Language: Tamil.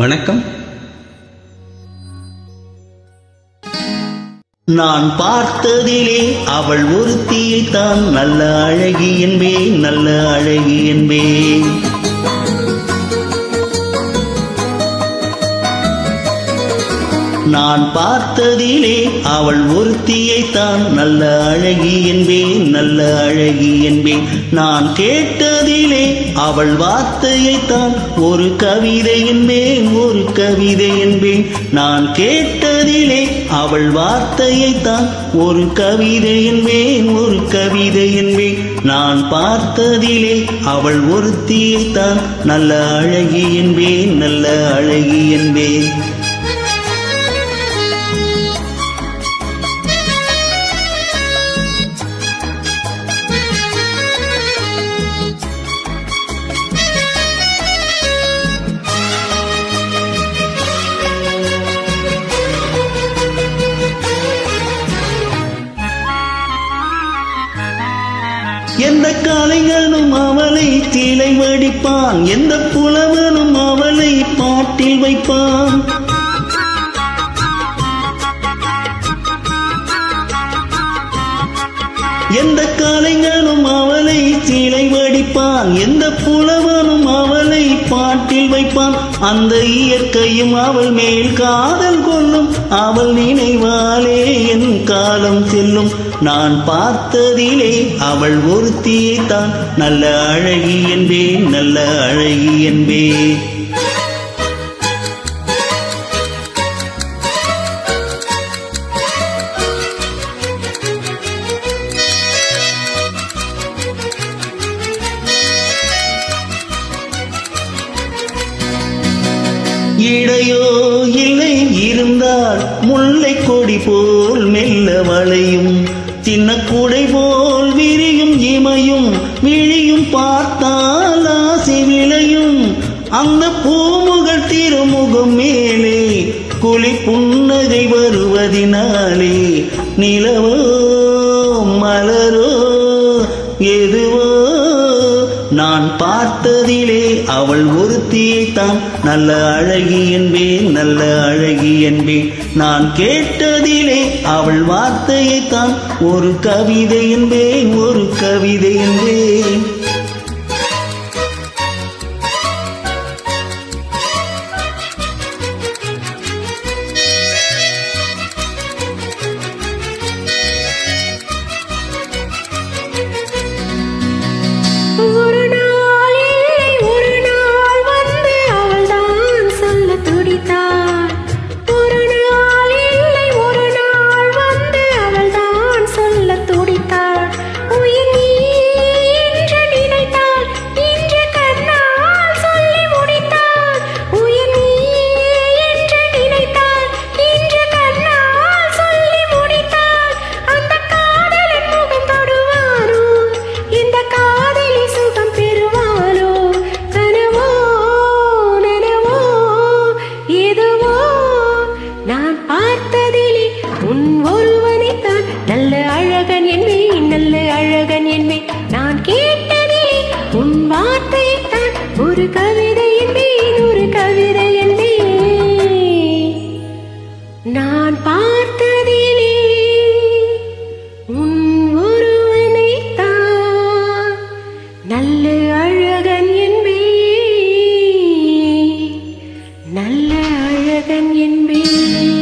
வணக்கம். நான் பார்த்ததிலே அவள் ஒருத்தியைத்தான் நல்ல அழகி என்பேன், நல்ல அழகி என்பேன். நான் பார்த்ததிலே அவள் ஒருத்தியைத்தான் நல்ல அழகி என்பேன், நல்ல அழகி என்பேன். நான் கேட்டதிலே அவள் வார்த்தையைத்தான் ஒரு கவிதை என்பேன், ஒரு கவிதை என்பேன். நான் கேட்டதிலே அவள் வார்த்தையைத்தான் ஒரு கவிதை என்பேன், ஒரு கவிதை என்பேன். நான் பார்த்ததிலே அவள் ஒருத்தியைத்தான் நல்ல அழகி என்பேன், நல்ல அழகி என்பேன். எந்த கலைஞனும் அவளை கீழே வடிப்பான், எந்த புலவனும் அவளை பாட்டில் வைப்பான். எந்த கலைஞனும் அவளை கீழே வடிப்பான், எந்த புலவனும் அவளை பாட்டில் வைப்பான். அந்த இயற்கையும் அவள் மேல் காதல் கொள்ளும், அவள் நினைவாலே என் காலம் செல்லும். நான் பார்த்ததிலே அவள் ஒருத்தியைத்தான் நல்ல அழகி என்பேன், நல்ல அழகி என்பேன். இடையோ இல்லை இருந்தால் முல்லை கொடி போல் மெல்ல வளையும், சின்ன கூடை போல் விரியும் இமையும் விழியும் பார்த்தால் ஆசை விளையும். அந்த பூமுகள் திருமுகம் மேலே குளி புன்னகை வருவதினாலே நிலவோ மலரோ எதுவோ நான் பார்த்ததிலே அவள் ஒருத்தியைத்தான் நல்ல அழகி என்பேன், நல்ல அழகி என்பேன். நான் கேட்டதிலே அவள் வார்த்தையைத்தான் ஒரு கவிதை என்பேன், ஒரு கவிதை என்பேன். நல்ல அழகன் என்பேன், நல்ல அழகன் என்பேன். நான் கேட்டதிலே உன் வார்த்தையைத்தான் ஒரு கவிதை என்பேன், ஒரு கவிதை என்பேன். நான் பார்த்ததிலே உன் ஒருவனைத்தான் நல்ல அழகன் என்பேன், நல்ல அழகன் என்பேன்.